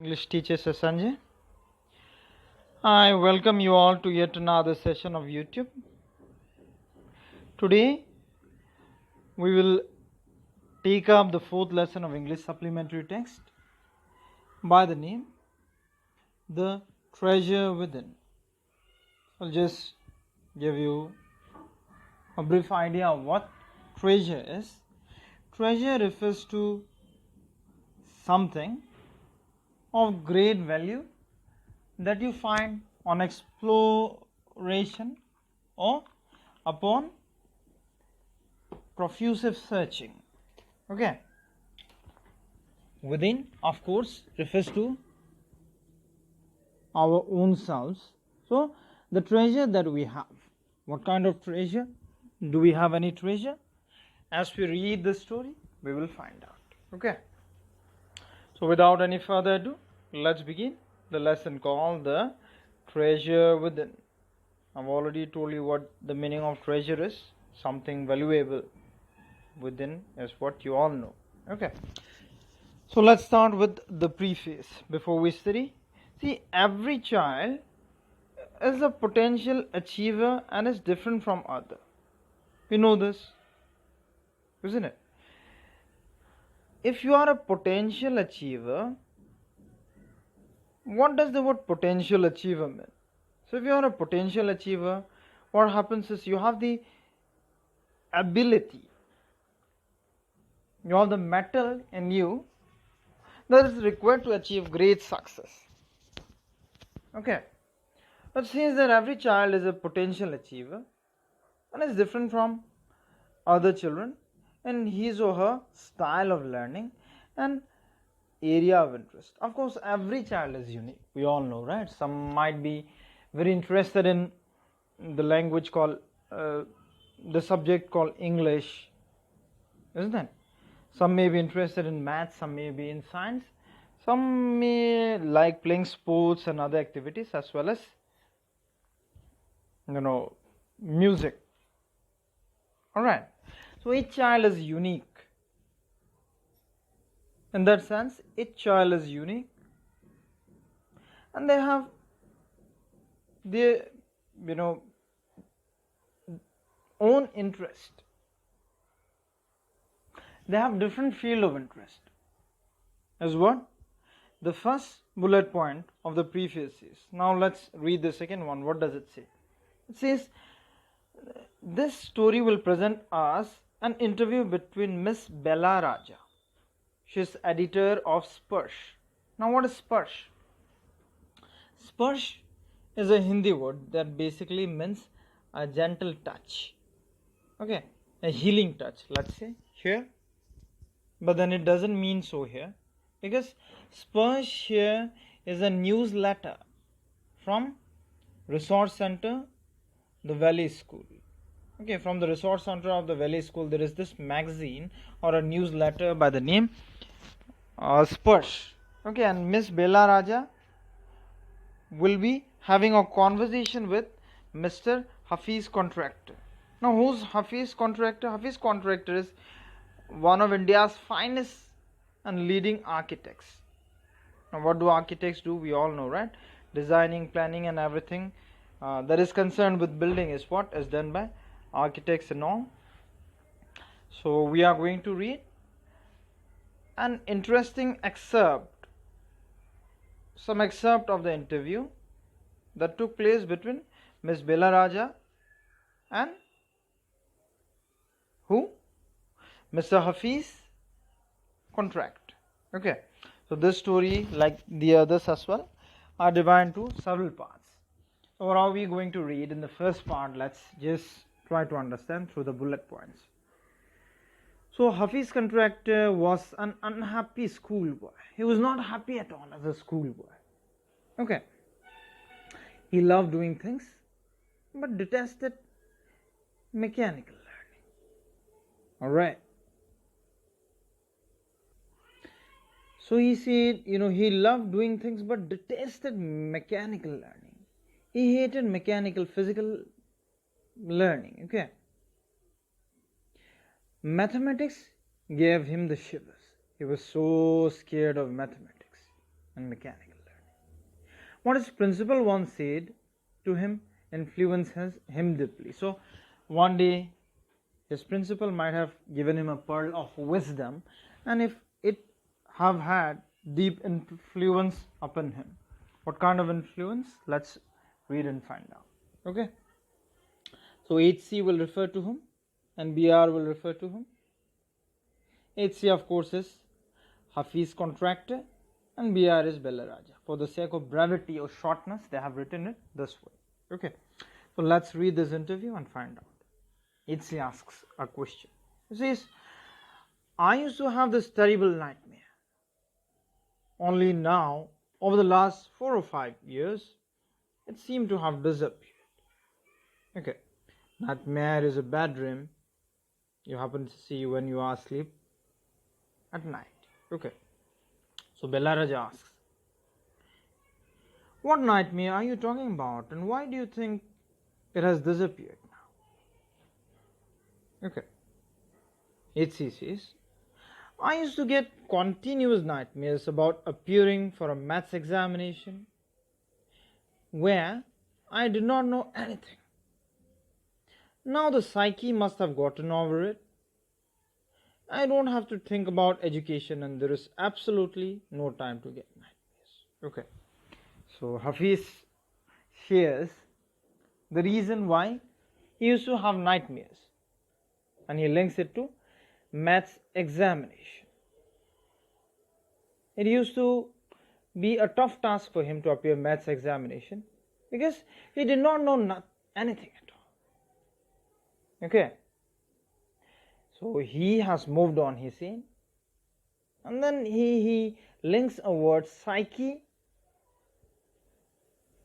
English teacher Sanjay. I welcome you all to yet another session of YouTube. Today we will take up the fourth lesson of English supplementary text by the name The Treasure Within. I'll just give you a brief idea of what treasure is. Treasure refers to something of great value that you find on exploration or upon profusive searching. Okay. Within, of course, refers to our own selves. So, the treasure that we have. What kind of treasure? Do we have any treasure? As we read the story, we will find out. Okay. So, without any further ado, let's begin the lesson called The Treasure Within. I've already told you what the meaning of treasure is. Something valuable within is what you all know. Okay. So let's start with the preface before we study. See, every child is a potential achiever and is different from other. We know this, isn't it? If you are a potential achiever, what does the word potential achiever mean? So if you are a potential achiever, what happens is you have the ability, you have the metal in you that is required to achieve great success. Okay. But since that every child is a potential achiever and is different from other children in his or her style of learning and area of interest. Of course, every child is unique. We all know, right? Some might be very interested in the language called, the subject called English, isn't it? Some may be interested in maths, some may be in science, some may like playing sports and other activities as well as, music. Alright, so each child is unique. In that sense, each child is unique and they have their, own interest. They have different field of interest. As what? The first bullet point of the preface is. Now let's read the second one. What does it say? It says, this story will present us an interview between Miss Bella Raja. She is editor of Sparsh. Now what is Sparsh? Sparsh is a Hindi word that basically means a gentle touch. Okay, a healing touch, let's say, here. But then it doesn't mean so here. Because Sparsh here is a newsletter from Resource Center, the Valley School. Okay, from the Resource Center of the Valley School, there is this magazine or a newsletter by the name Sparsh. Okay, and Miss Bella Raja will be having a conversation with Mr. Hafiz Contractor. Now, who's Hafiz Contractor? Hafiz Contractor is one of India's finest and leading architects. Now, what do architects do? We all know, right? Designing, planning and everything that is concerned with building is what is done by architects and all. So, we are going to read an interesting excerpt, some excerpt of the interview that took place between Miss Bella Raja and who? Mr. Hafiz Contract. Okay, so this story, like the others as well, are divided into several parts. So what are we going to read in the first part? Let's just try to understand through the bullet points. So Hafiz Contractor was an unhappy schoolboy. He was not happy at all as a schoolboy. Okay, he loved doing things but detested mechanical learning. Alright. So he said, he loved doing things but detested mechanical learning. He hated mechanical, physical learning. Okay. Mathematics gave him the shivers. He was so scared of mathematics. and mechanical learning. What his principal once said to him influences him deeply. So one day his principal might have given him a pearl of wisdom, and if it have had deep influence upon him, what kind of influence? Let's read and find out. Okay, so HC will refer to whom and BR will refer to whom? HC of course is Hafiz contractor and BR is Bella Raja. For the sake of brevity or shortness, they have written it this way. Okay, so let's read this interview and find out. HC asks a question. He says, I used to have this terrible nightmare. Only now, over the last 4 or 5 years, it seemed to have disappeared. Okay, nightmare is a bad dream you happen to see when you are asleep at night. Okay, so Bella Raja asks, what nightmare are you talking about and why do you think it has disappeared now? Okay, HC says, I used to get continuous nightmares about appearing for a maths examination where I did not know anything. Now the psyche must have gotten over it. I don't have to think about education and there is absolutely no time to get nightmares. Okay, so Hafiz shares the reason why he used to have nightmares and he links it to maths examination. It used to be a tough task for him to appear maths examination because he did not know anything at all. Okay, so he has moved on, he's saying, and then he links a word psyche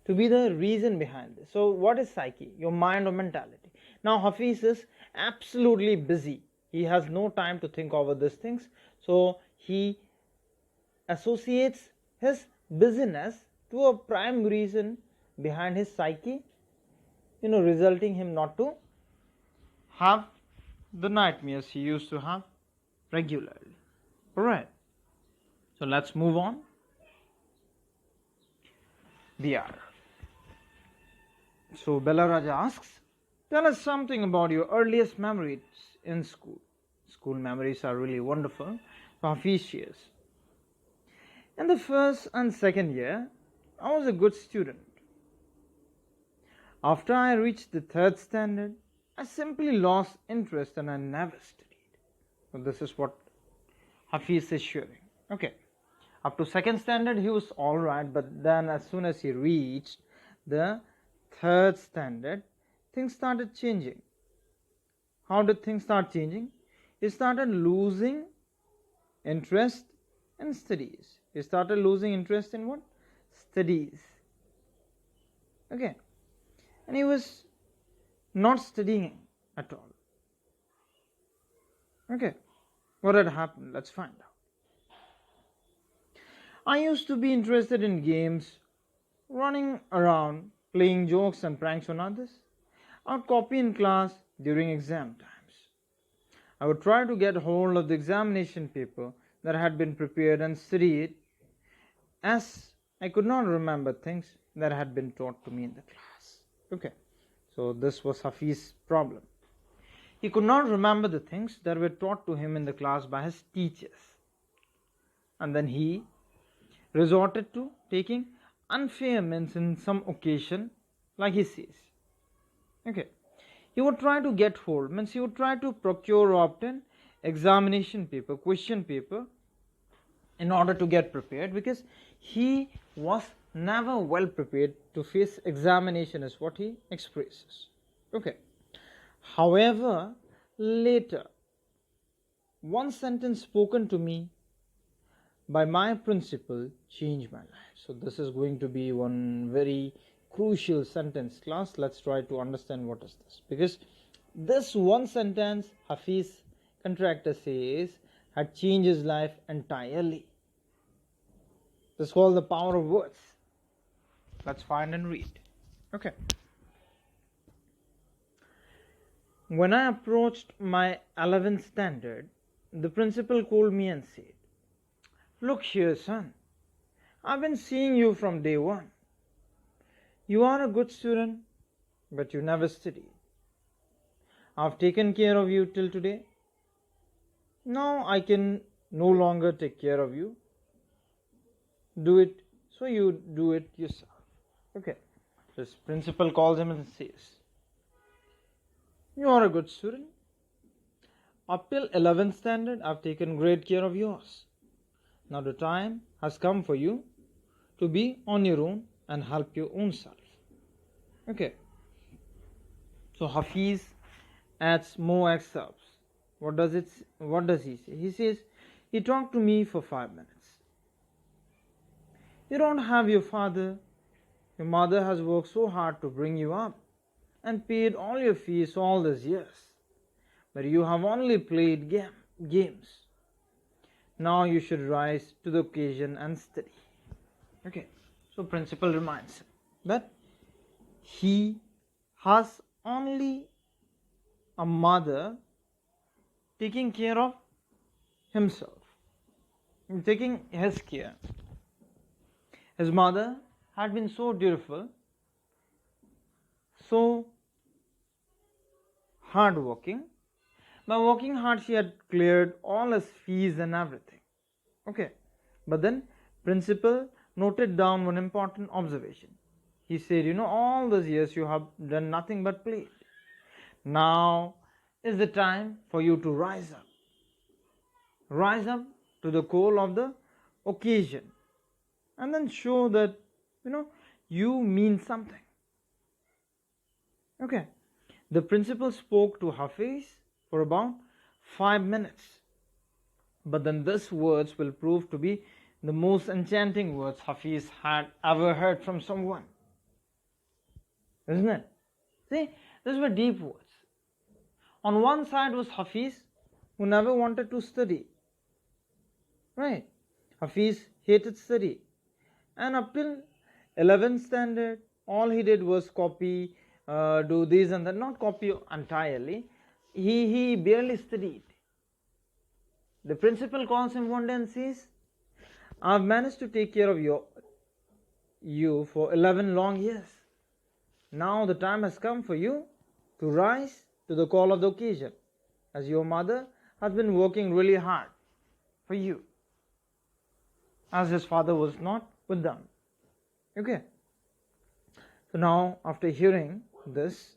to be the reason behind this. So what is psyche? Your mind or mentality. Now Hafiz is absolutely busy. He has no time to think over these things. So he associates his busyness to a prime reason behind his psyche, resulting him not to have the nightmares he used to have regularly. Alright, so let's move on. BR. So Bella Raja asks, tell us something about your earliest memories in school. School memories are really wonderful. So Hafiz shares, in the first and second year, I was a good student. After I reached the third standard, I simply lost interest and I never studied. So this is what Hafiz is sharing. Okay, up to second standard he was alright, but then as soon as he reached the third standard, things started changing. How did things start changing? He started losing interest in studies. He started losing interest in what? Studies. Okay, and he was not studying at all. Okay, what had happened? Let's find out. I used to be interested in games, running around, playing jokes and pranks on others. I would copy in class during exam times. I would try to get hold of the examination paper that had been prepared and study it, as I could not remember things that had been taught to me in the class. Okay, so this was Hafiz's problem. He could not remember the things that were taught to him in the class by his teachers. And then he resorted to taking unfair means in some occasion, like he says. Okay, he would try to get hold, means he would try to procure or obtain examination paper, question paper, in order to get prepared, because he was never well prepared to face examination, is what he expresses. Okay, however, later one sentence spoken to me by my principal changed my life. So this is going to be one very crucial sentence, class. Let's try to understand what is this, because this one sentence Hafiz contractor says had changed his life entirely. This is called the power of words. Let's find and read. Okay. When I approached my 11th standard, the principal called me and said, "Look here, son, I've been seeing you from day one. You are a good student, but you never studied. I've taken care of you till today. Now I can no longer take care of you. Do it, so you do it yourself. Okay. This principal calls him and says, you are a good student. Up till 11th standard, I've taken great care of yours. Now the time has come for you to be on your own and help your own self. Okay. So Hafiz adds more excerpts. What does he say? He says, he talked to me for 5 minutes. You don't have your father. Your mother has worked so hard to bring you up and paid all your fees all these years. But you have only played games. Now you should rise to the occasion and study. Okay. So principal reminds him that he has only a mother taking care of himself, taking his care. His mother had been so dutiful, so hard-working. By working hard, she had cleared all his fees and everything. Okay, but then principal noted down one important observation. He said, all those years you have done nothing but played. Now is the time for you to rise up. Rise up to the call of the occasion. And then show that, you mean something. Okay. The principal spoke to Hafiz for about 5 minutes. But then these words will prove to be the most enchanting words Hafiz had ever heard from someone. Isn't it? See, these were deep words. On one side was Hafiz, who never wanted to study. Right? Hafiz hated study. And up till 11th standard, all he did was copy, do this and that. Not copy entirely. He barely studied. The principal calls him one day and says, I've managed to take care of you for 11 long years. Now the time has come for you to rise to the call of the occasion, as your mother has been working really hard for you, as his father was not with them. Okay. So now, after hearing this,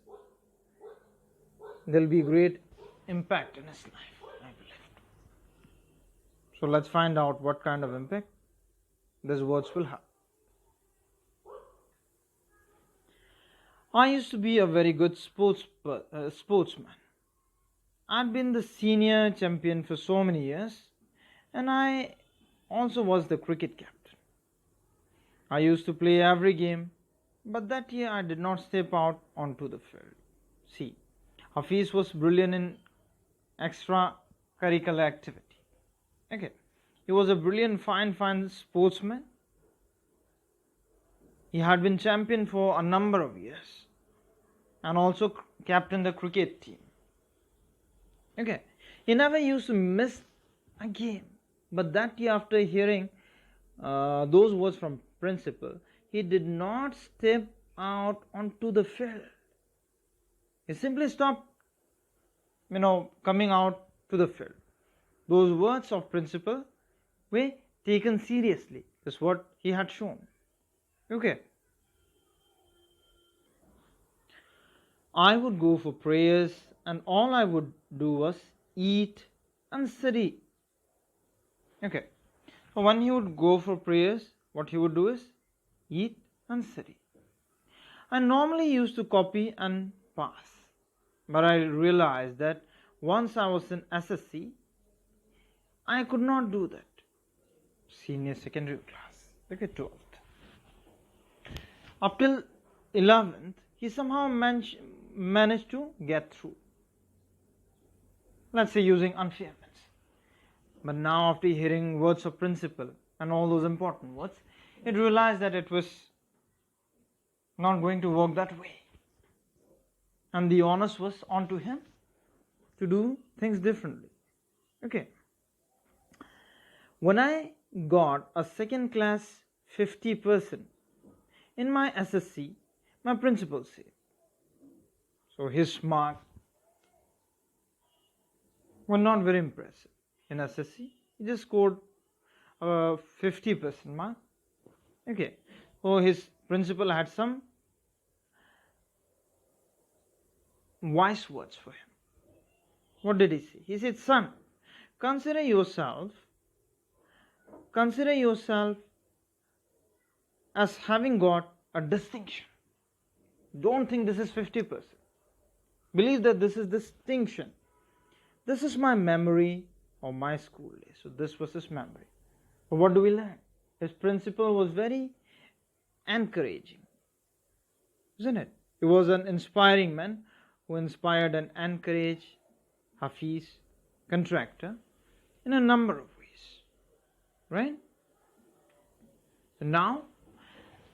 there will be great impact in his life, I believe. So let's find out what kind of impact these words will have. I used to be a very good sportsman. I'd been the senior champion for so many years, and I also was the cricket captain. I used to play every game, but that year I did not step out onto the field. See, Hafiz was brilliant in extracurricular activity. Okay, he was a brilliant, fine sportsman. He had been champion for a number of years and also captained the cricket team. Okay, he never used to miss a game, but that year, after hearing those words from principal, he did not step out onto the field. He simply stopped, coming out to the field. Those words of principal were taken seriously. That's what he had shown. Okay. I would go for prayers, and all I would do was eat and study. Okay. So when he would go for prayers, what he would do is eat and study. I normally used to copy and pass, but I realized that once I was in SSC, I could not do that. Senior secondary class, look at 12th. Up till 11th, he somehow managed to get through. Let's say using unfair means. But now, after hearing words of principle and all those important words, it realized that it was not going to work that way. And the onus was onto him to do things differently. Okay. When I got a second class 50%. In my SSC, my principal said. So his mark were not very impressive. In SSC, he just scored 50% mark. Okay. So his principal had some wise words for him. What did he say? He said, son, consider yourself as having got a distinction. Don't think this is 50%. Believe that this is distinction. This is my memory of my school days. So this was his memory. But what do we learn? His principal was very encouraging, isn't it? He was an inspiring man who inspired and encouraged Hafiz, contractor, in a number of ways. Right? So now,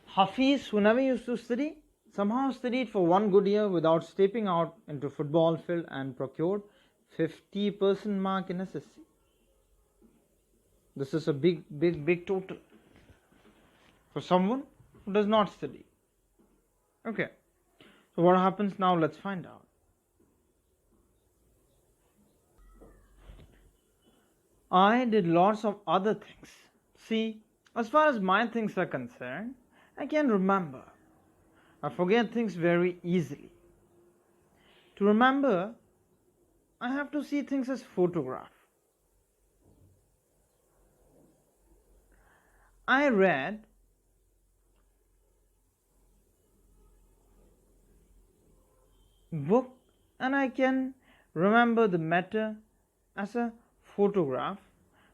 Hafiz, who never used to study, somehow studied for 1 good year without stepping out into football field and procured 50% mark in SSC. This is a big total for someone who does not study. Okay. So what happens now? Let's find out. I did lots of other things. See, as far as my things are concerned, I can remember. I forget things very easily. To remember, I have to see things as photograph. I read book and I can remember the matter as a photograph,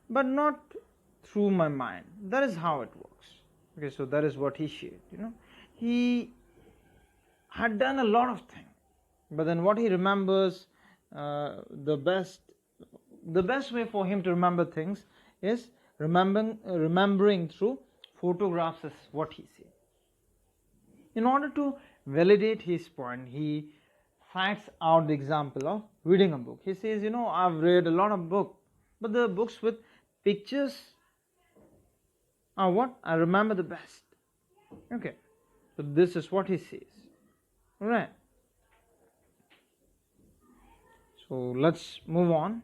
but not through my mind. That is how it works. Okay, so that is what he shared. He had done a lot of things, but then what he remembers, the best way for him to remember things is remembering through photographs, is what he said. In order to validate his point, he cites out the example of reading a book. He says, I've read a lot of books, but the books with pictures are what I remember the best. Okay, so this is what he says. Alright, so let's move on.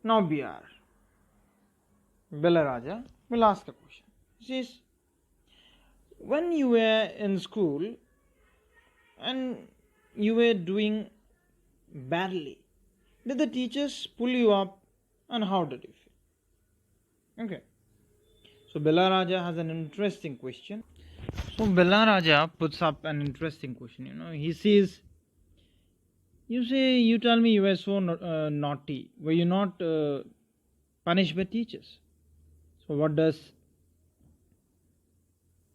Now BR Bella Raja will ask a question. He says, when you were in school and you were doing badly, did the teachers pull you up and how did you feel? Okay, so Bella Raja has an interesting question. So Bella Raja puts up an interesting question. He says, you tell me you were so naughty. Were you not punished by teachers? So what does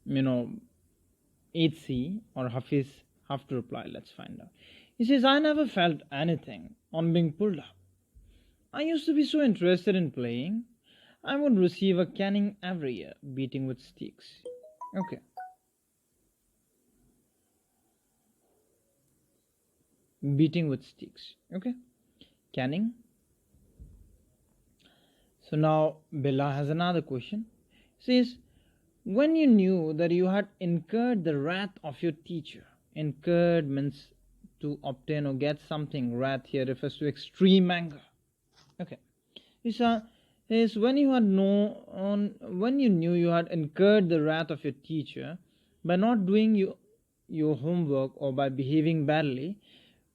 8C or Hafiz have to reply? Let's find out. He says, I never felt anything on being pulled up. I used to be so interested in playing. I would receive a caning every year, beating with sticks. Okay. Beating with sticks. Okay. Caning. So now Bella has another question. He says, when you knew that you had incurred the wrath of your teacher. Incurred means to obtain or get something. Wrath here refers to extreme anger. Okay. Is when you knew you had incurred the wrath of your teacher by not doing your homework or by behaving badly,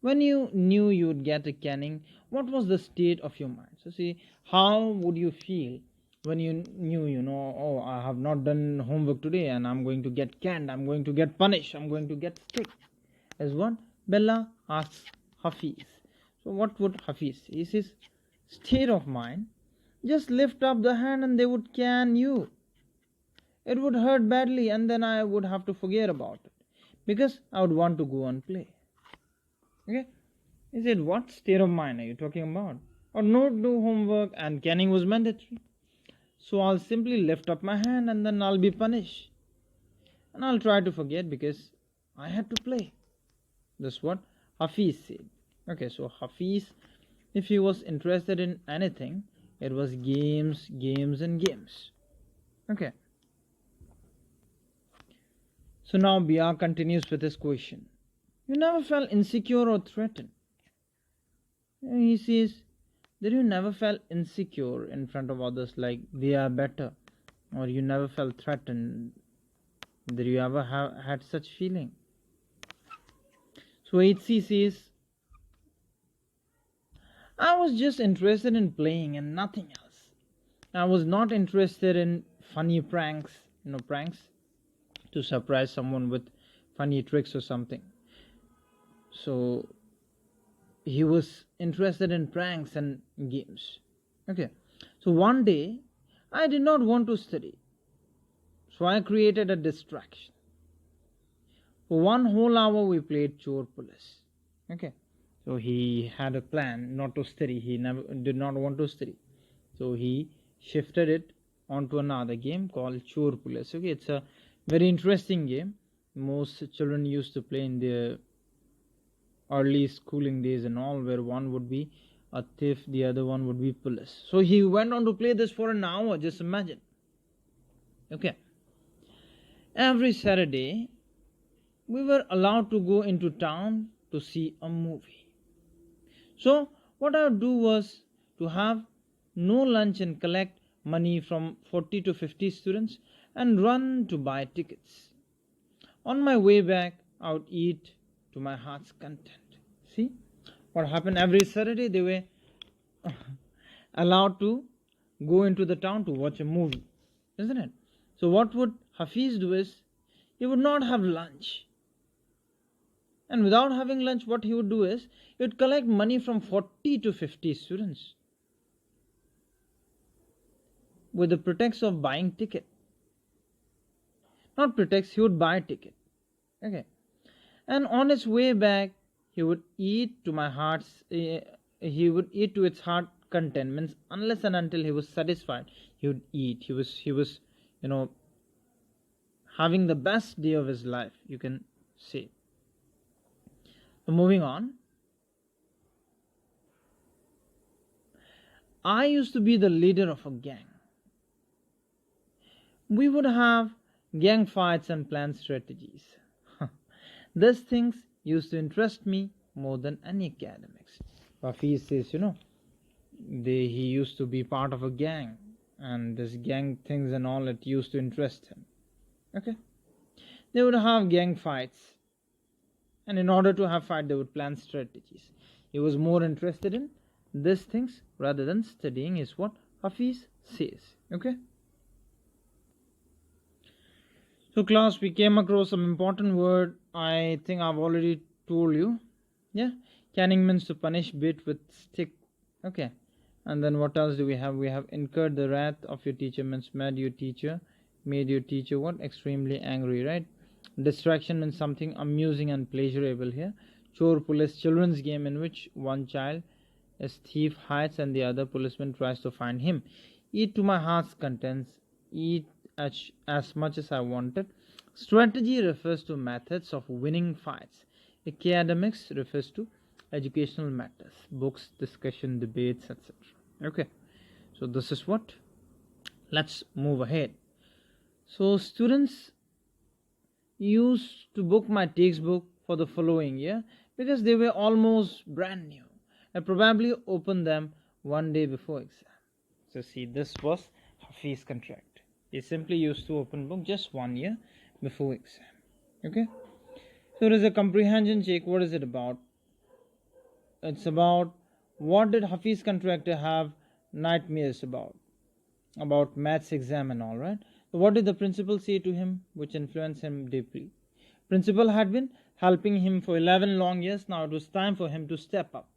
when you knew you would get a caning, what was the state of your mind? So see, how would you feel when you knew, I have not done homework today and I'm going to get canned, I'm going to get punished, I'm going to get strict? As what Bella asks Hafiz. So what would Hafiz say? He says, state of mind, just lift up the hand and they would can you. It would hurt badly and then I would have to forget about it because I would want to go and play. Okay? He said, what state of mind are you talking about? Or not do homework and caning was mandatory. So I'll simply lift up my hand and then I'll be punished. And I'll try to forget because I had to play. That's what Hafiz said. Okay, so Hafiz, if he was interested in anything, it was games and games. Okay. So now BR continues with his question. You never felt insecure or threatened? And he says that you never felt insecure in front of others like they are better, or you never felt threatened. Did you ever have had such feeling? So HC says, I was just interested in playing and nothing else. I was not interested in funny pranks, pranks to surprise someone with funny tricks or something. So he was interested in pranks and games. Okay. So one day I did not want to study. So I created a distraction. For 1 whole hour we played chore police. Okay. So he had a plan not to study. He never did not want to study. So he shifted it onto another game called chore police. Okay, it's a very interesting game. Most children used to play in their early schooling days and all, where one would be a thief, the other one would be police. So he went on to play this for an hour, just imagine. Okay. Every Saturday, we were allowed to go into town to see a movie. So what I would do was to have no lunch and collect money from 40 to 50 students and run to buy tickets. On my way back, I would eat to my heart's content. See what happened? Every Saturday they were allowed to go into the town to watch a movie, isn't it? So what would Hafiz do is, he would not have lunch. And without having lunch, what he would do is, he would collect money from 40 to 50 students with the pretext of buying ticket. Not pretext, he would buy a ticket. Okay. And on his way back, he would eat to its heart content. Means unless and until he was satisfied, he would eat. He was having the best day of his life, you can say. So moving on. I used to be the leader of a gang. We would have gang fights and plan strategies. These things used to interest me more than any academics. Hafiz says, he used to be part of a gang, and this gang things and all, it used to interest him. Okay. They would have gang fights, and in order to have fight, they would plan strategies. He was more interested in these things rather than studying, is what Hafiz says. Okay. So class, we came across some important word. I think I've already told you. Yeah. Caning means to punish, beat with stick. Okay. And then what else do we have? We have incurred the wrath of your teacher, means made your teacher what? Extremely angry, right? Distraction means something amusing and pleasurable here. Chore police, children's game in which one child is thief, hides, and the other policeman tries to find him. Eat to my heart's contents. Eat as much as I wanted. Strategy refers to methods of winning fights. Academics refers to educational matters, books, discussion, debates, etc. Okay, so this is what. Let's move ahead. So students used to book my textbook for the following year because they were almost brand new. I probably opened them one day before exam. So see, this was Hafiz contract. He simply used to open book just 1 year before exam. Okay. So there is a comprehension check. What is it about? It's about what did Hafiz contractor have nightmares about maths exam and all, right? So what did the principal say to him which influenced him deeply? Principal had been helping him for 11 long years. Now it was time for him to step up.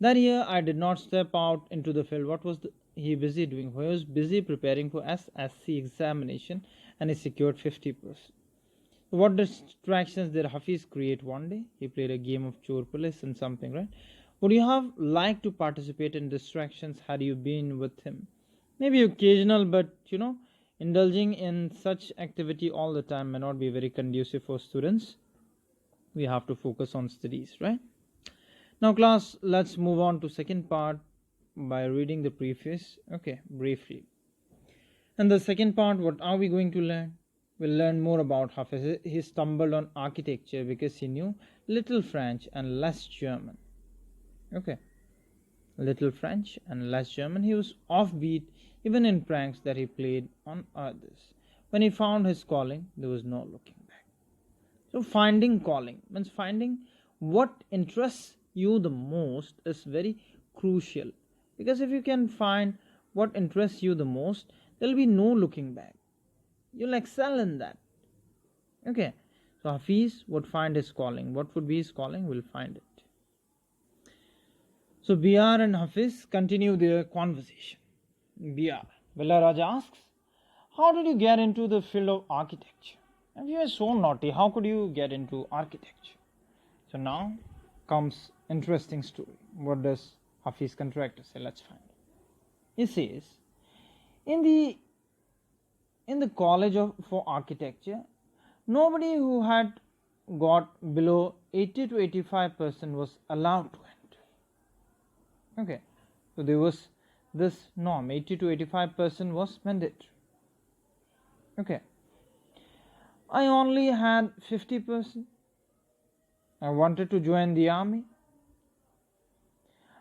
That year I did not step out into the field. What was he busy doing? He was busy preparing for SSC examination, and he secured 50%. So what distractions did Hafiz create one day? He played a game of chore police and something, right? Would you have liked to participate in distractions had you been with him? Maybe occasional, but indulging in such activity all the time may not be very conducive for students. We have to focus on studies, right? Now class, let's move on to second part by reading the preface, okay, briefly. And the second part, what are we going to learn? we'll learn more about Hafiz. He stumbled on architecture because he knew little French and less German. Okay, little French and less German. He was offbeat even in pranks that he played on others. When he found his calling, there was no looking back. So finding calling means finding what interests you the most is very crucial, because if you can find what interests you the most, there will be no looking back. You'll excel in that. Okay, so Hafiz would find his calling. What would be his calling? We'll find it. So BR and Hafiz continue their conversation. BR, Villaraj asks, how did you get into the field of architecture? If you are so naughty, how could you get into architecture? So now comes interesting story. What does Hafiz contractor say? Let's find it. He says, in the college for architecture, nobody who had got below 80 to 85% was allowed to enter. Okay, so there was this norm, 80 to 85% was mandatory. Okay, I only had 50%. I wanted to join the army.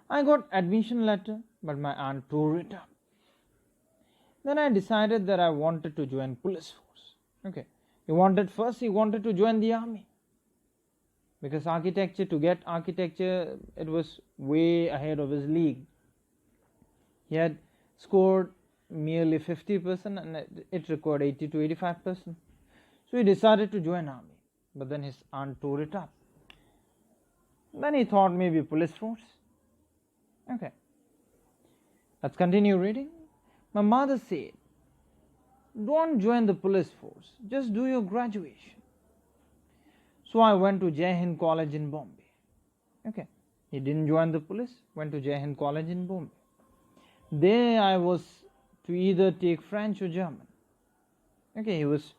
I got admission letter, but my aunt tore it up. Then I decided that I wanted to join police force. Okay, he wanted to join the army, because to get architecture, it was way ahead of his league. He had scored merely 50% and it required 80 to 85%. So he decided to join army, but then his aunt tore it up. Then he thought maybe police force. Okay, let's continue reading. My mother said, don't join the police force, just do your graduation. So I went to Jai Hind College in Bombay. Okay, he didn't join the police, went to Jai Hind College in Bombay. There I was to either take French or German. Okay, he was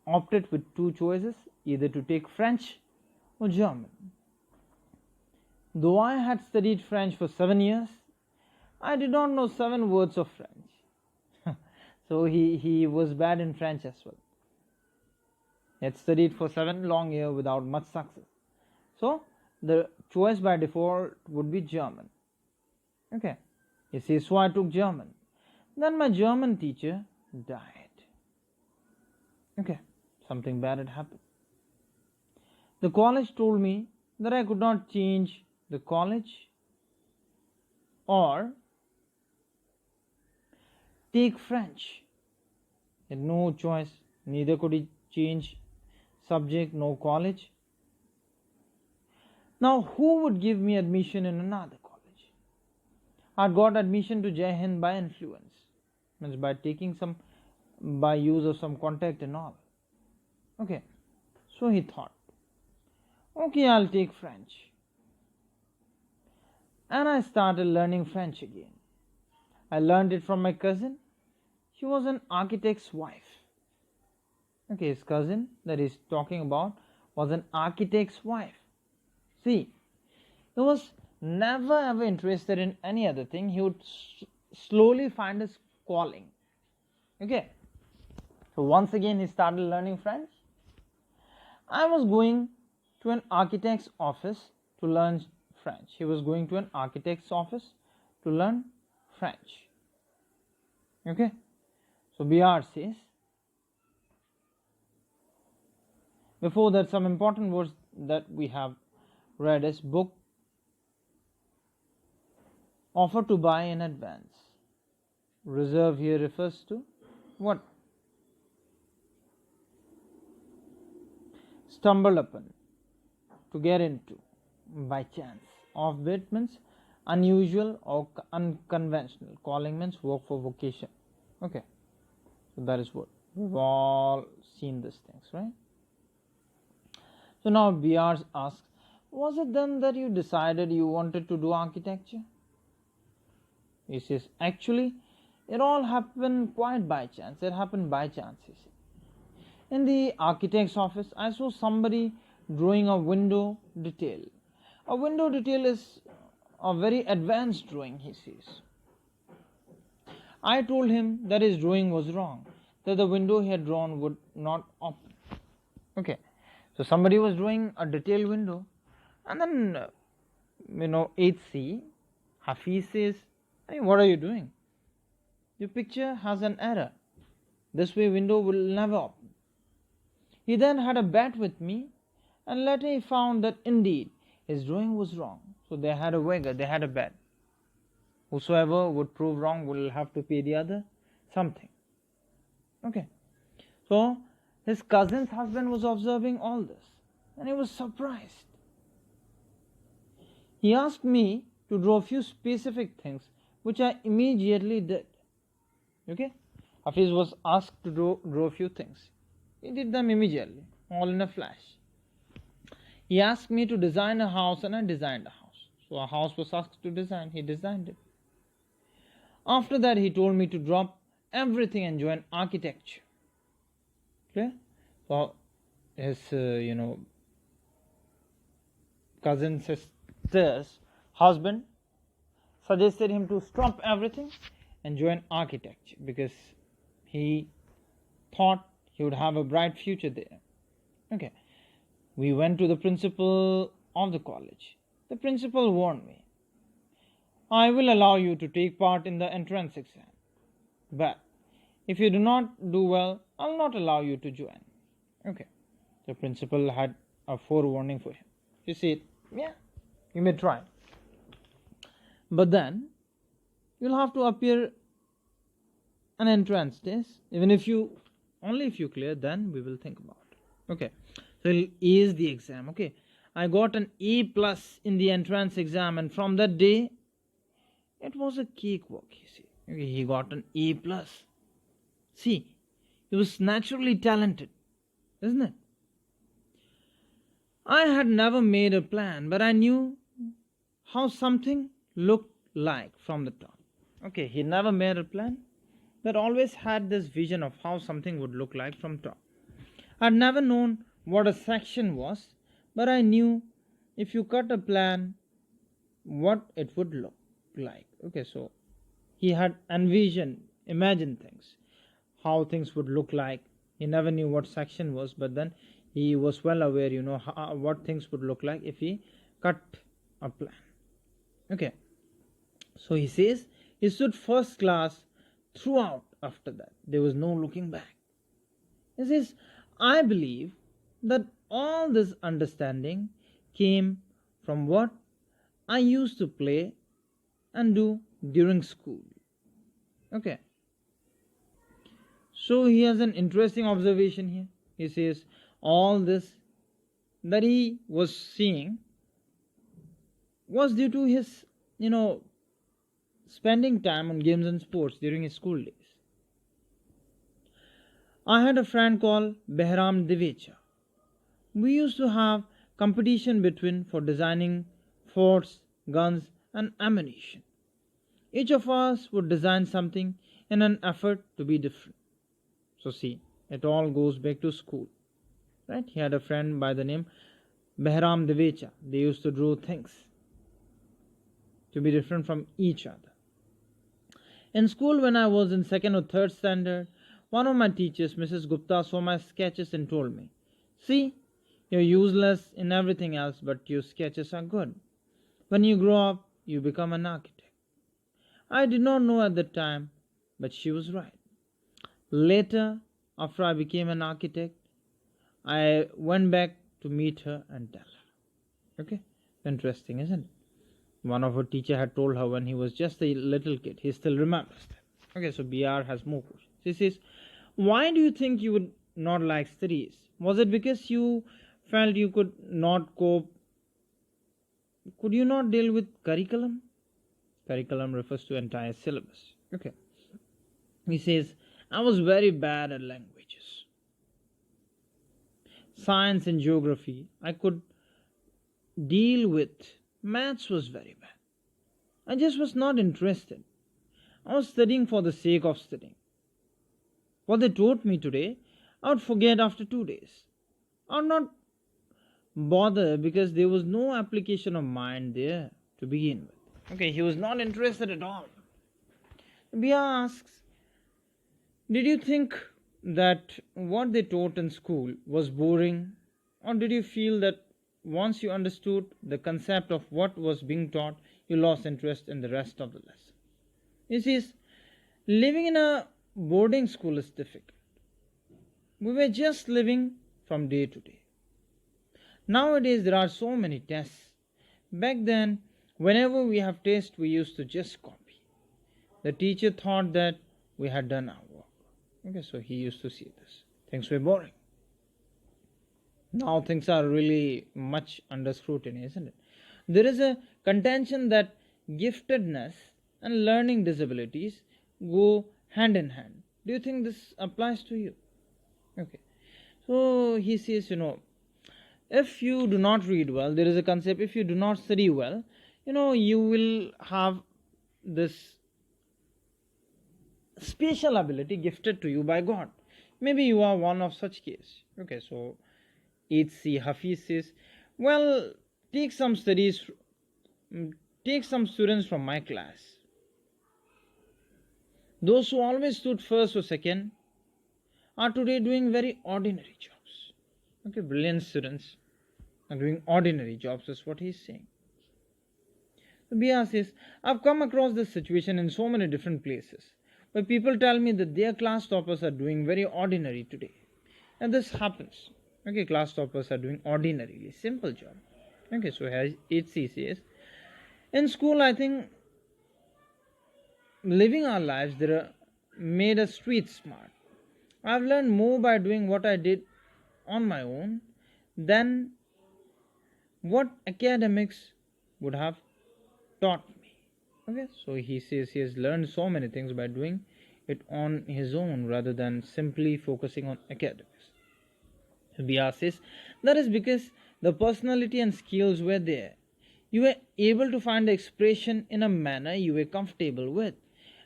opted with two choices, either to take French or German. Though I had studied French for 7 years, I did not know 7 words of French. So he was bad in French as well. He had studied for 7 long years without much success. So the choice by default would be German. Okay, he says, so I took German. Then my German teacher died. Okay, something bad had happened. The college told me that I could not change the college or take French. He had no choice. Neither could he change subject, no college. Now who would give me admission in another college? I got admission to Jai Hind by influence, means by use of some contact and all. Okay, so he thought, okay, I'll take French. And I started learning French again. I learned it from my cousin. She was an architect's wife. Okay, his cousin that he's talking about was an architect's wife. See, he was never ever interested in any other thing. He would slowly find his calling. Okay, so once again he started learning French. I was going to an architect's office to learn French. He was going to an architect's office to learn French. Okay, so BR says, before that, some important words that we have read is book, offer to buy in advance. Reserve here refers to what? Stumble upon, to get into, by chance. Offbeat means unusual or unconventional. Calling means work for vocation. Okay, so that is what we've all seen these things, right? So now BR asks, was it then that you decided you wanted to do architecture? He says, actually, it all happened quite by chance. It happened by chance, he said. In the architect's office, I saw somebody drawing a window detail. A window detail is a very advanced drawing, he says. I told him that his drawing was wrong. that the window he had drawn would not open. Okay, so somebody was drawing a detailed window, and then 8C, Hafiz says, "Hey, what are you doing? Your picture has an error. This way window will never open." He then had a bet with me, and later he found that indeed his drawing was wrong. So they had a wager, they had a bet. Whosoever would prove wrong will have to pay the other something. Okay. So his cousin's husband was observing all this, and he was surprised. He asked me to draw a few specific things, which I immediately did. Okay? Hafiz was asked to draw a few things. He did them immediately, all in a flash. He asked me to design a house, and I designed a house. So a house was asked to design, he designed it. After that, he told me to drop everything and join architecture. Clear? So his, cousin sister's husband suggested him to stop everything and join architecture because he thought he would have a bright future there. Okay. We went to the principal of the college. The principal warned me, "I will allow you to take part in the entrance exam, but if you do not do well, I will not allow you to join." Okay. The principal had a forewarning for him. You see it? Yeah, you may try. But then, you'll have to appear an entrance test. Only if you clear, then we will think about it. Okay. So A is the exam. Okay. I got an A plus in the entrance exam, and from that day, it was a cakewalk, you see. Okay, he got an A plus. See, he was naturally talented, isn't it? I had never made a plan, but I knew how something looked like from the top. Okay, he never made a plan, but always had this vision of how something would look like from top. I had never known what a section was, but I knew if you cut a plan, what it would look like. Okay, so he had imagined things, how things would look like. He never knew what section was, but then he was well aware, what things would look like if he cut a plan. Okay, so he says he stood first class throughout. After that, there was no looking back. He says, I believe that all this understanding came from what I used to play and do during school. Okay. So he has an interesting observation here. He says all this that he was seeing was due to his, spending time on games and sports during his school days. I had a friend called Behram Divecha. We used to have competition for designing forts, guns and ammunition. Each of us would design something in an effort to be different. So see, it all goes back to school. Right? He had a friend by the name Behram Divecha. They used to draw things to be different from each other. In school, when I was in 2nd or 3rd standard, one of my teachers, Mrs. Gupta, saw my sketches and told me, "See, you're useless in everything else, but your sketches are good. When you grow up, you become an architect." I did not know at the time, but she was right. Later, after I became an architect, I went back to meet her and tell her. Okay, interesting, isn't it? One of her teacher had told her when he was just a little kid. He still remembers that. Okay, so BR has more questions. She says, why do you think you would not like studies? Was it because you felt you could not cope? Could you not deal with curriculum? Curriculum refers to entire syllabus. Okay. He says, I was very bad at languages. Science and geography, I could deal with. Maths was very bad. I just was not interested. I was studying for the sake of studying. What they taught me today, I would forget after 2 days. I would not bother because there was no application of mind there to begin with. Okay, he was not interested at all. Bia asks, did you think that what they taught in school was boring, or did you feel that once you understood the concept of what was being taught, you lost interest in the rest of the lesson? You see, living in a boarding school is difficult. We were just living from day to day. Nowadays, there are so many tests. Back then, whenever we have tests, we used to just copy. The teacher thought that we had done our work. Okay, so he used to see this. Things were boring. Now things are really much under scrutiny, isn't it? There is a contention that giftedness and learning disabilities go hand in hand. Do you think this applies to you? Okay. So he says, if you do not read well, there is a concept, if you do not study well, you will have this special ability gifted to you by God. Maybe you are one of such case. Okay, so H.C. Hafiz says, well, take some students from my class. Those who always stood first or second are today doing very ordinary jobs. Okay, brilliant students are doing ordinary jobs, is what he's saying. So Bia says, I've come across this situation in so many different places where people tell me that their class toppers are doing very ordinary today. And this happens. Okay, class toppers are doing ordinarily simple job. Okay, so as HC says, in school, I think living our lives made us street smart. I've learned more by doing what I did on my own than what academics would have taught me. Okay, so he says he has learned so many things by doing it on his own rather than simply focusing on academics. Bia says that is because the personality and skills were there. You were able to find the expression in a manner you were comfortable with,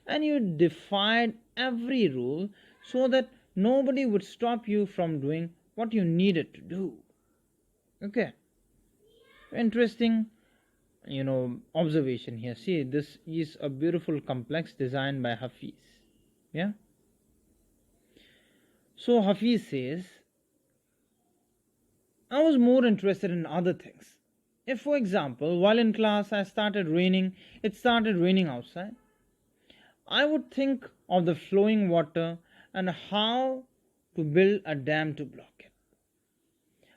and you defied every rule so that nobody would stop you from doing what you needed to do. Okay, interesting observation here. See, this is a beautiful complex design by Hafiz. Yeah, so Hafiz says, I was more interested in other things. If, for example, while in class it started raining outside, I would think of the flowing water and how to build a dam to block it.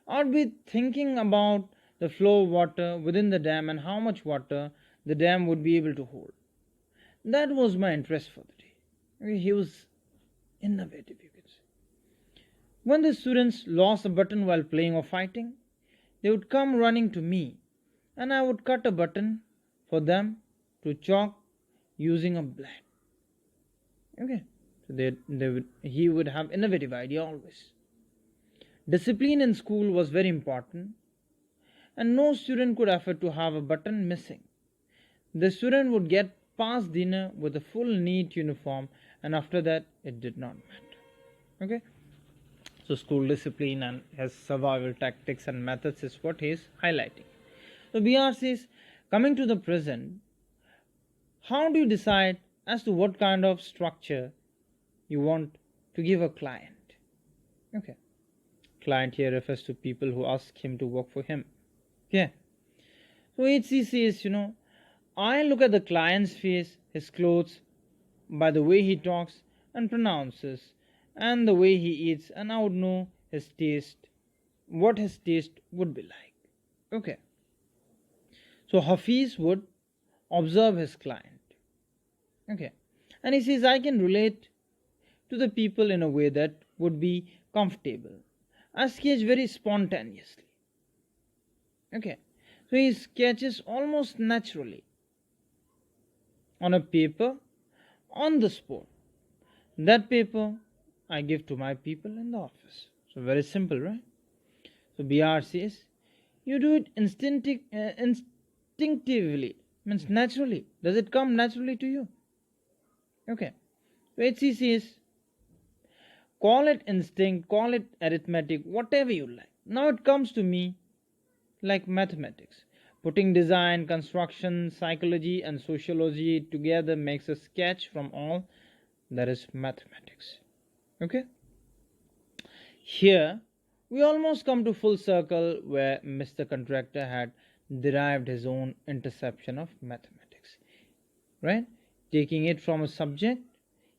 I'd be thinking about the flow of water within the dam and how much water the dam would be able to hold. That was my interest for the day. He was innovative, you could say. When the students lost a button while playing or fighting, they would come running to me and I would cut a button for them to chalk using a blade. Okay, so he would have innovative idea always. Discipline in school was very important, and no student could afford to have a button missing. The student would get past dinner with a full neat uniform, and after that it did not matter. Okay, so school discipline and his survival tactics and methods is what he is highlighting. So BR says, coming to the present, how do you decide as to what kind of structure you want to give a client? Okay, client here refers to people who ask him to work for him. Okay, so HC says, I look at the client's face, his clothes, by the way he talks and pronounces, and the way he eats, and I would know his taste, what his taste would be like. Okay, so Hafiz would observe his client. Okay, and he says, I can relate to the people in a way that would be comfortable. I sketch very spontaneously. Okay, so he sketches almost naturally on a paper, on the spot. That paper I give to my people in the office. So very simple, right? So BR says, you do it instinctively, means naturally. Does it come naturally to you? Okay, so HC says, call it instinct, call it arithmetic, whatever you like. Now it comes to me like mathematics. Putting design, construction, psychology and sociology together makes a sketch from all that is mathematics. Okay, Here, we almost come to full circle where Mr. Contractor had derived his own interception of mathematics, right? Taking it from a subject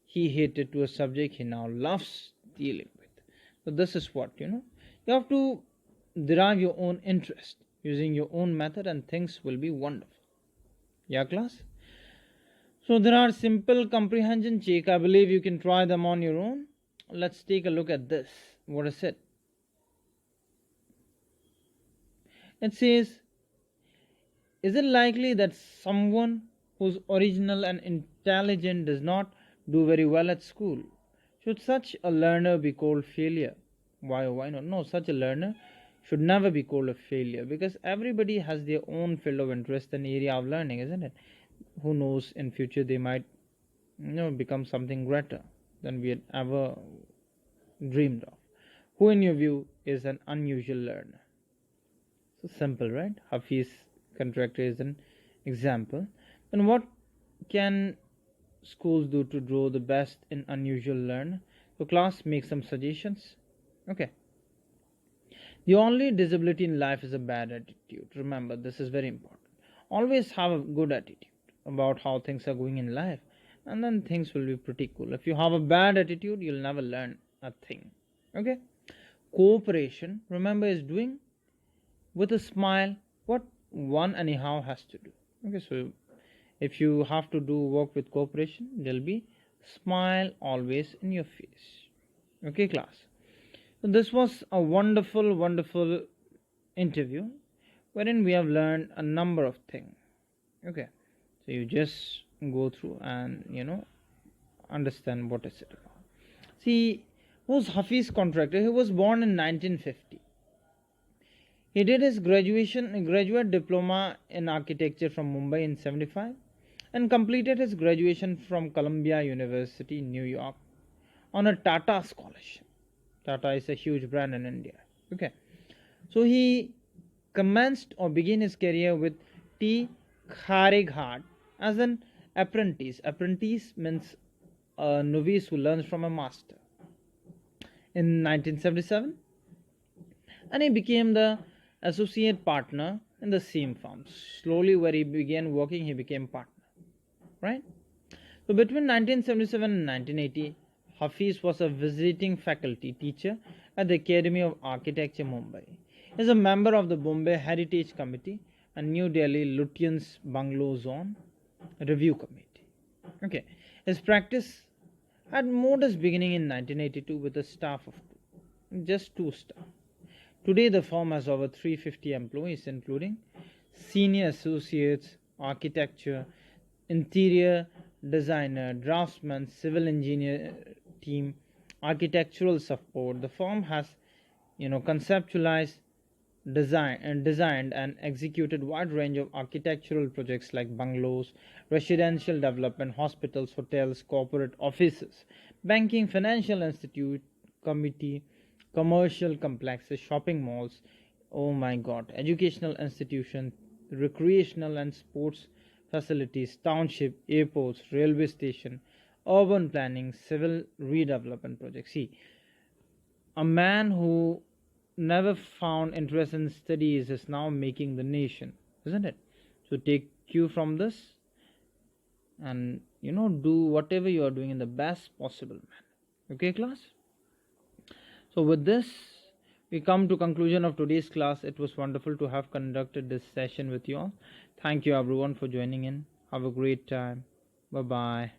he hated to a subject he now loves dealing with. So, this is what you have to derive your own interest using your own method, and things will be wonderful. Yeah, class? So, there are simple comprehension check. I believe you can try them on your own. Let's take a look at this. What is it? It says, is it likely that someone who's original and intelligent does not do very well at school? Should such a learner be called failure? Why not? No, such a learner should never be called a failure, because everybody has their own field of interest and area of learning, isn't it? Who knows, in future they might become something greater than we had ever dreamed of. Who in your view is an unusual learner? So simple, right? Hafiz Contractor is an example. And what can schools do to draw the best in unusual learner? So class, make some suggestions. Okay. The only disability in life is a bad attitude. Remember, this is very important. Always have a good attitude about how things are going in life, and then things will be pretty cool. If you have a bad attitude, you'll never learn a thing. Okay. Cooperation, remember, is doing with a smile what one anyhow has to do. Okay, so if you have to do work with cooperation, there'll be smile always in your face. Okay, class. So this was a wonderful interview wherein we have learned a number of things. Okay, so you just go through and understand what is it about. See, who's Hafiz Contractor? He was born in 1950. He did his graduate diploma in architecture from Mumbai in 75 and completed his graduation from Columbia University, New York, on a Tata scholarship. Tata is a huge brand in India. Okay, so he commenced or began his career with T. Khareghat as an apprentice. Apprentice means a novice who learns from a master. In 1977, and he became the associate partner in the same firm. Slowly, where he began working, he became partner. Right? So between 1977 and 1980, Hafiz was a visiting faculty teacher at the Academy of Architecture, Mumbai. He is a member of the Bombay Heritage Committee and New Delhi Lutyens Bungalow Zone Review Committee. Okay, his practice had modest beginning in 1982 with a staff of just 2 staff. Today, the firm has over 350 employees, including senior associates, architecture, interior designer, draftsman, civil engineer team, architectural support. The firm has, conceptualized, designed and executed wide range of architectural projects like bungalows, residential development, hospitals, hotels, corporate offices, banking, financial institute, committee, commercial complexes, shopping malls, oh my god, educational institutions, recreational and sports facilities, township, airports, railway station, urban planning, civil redevelopment projects. See, a man who never found interest in studies is now making the nation, isn't it? So take cue from this and do whatever you are doing in the best possible manner. Okay, class? So with this, we come to conclusion of today's class. It was wonderful to have conducted this session with you all. Thank you everyone for joining in. Have a great time. Bye bye.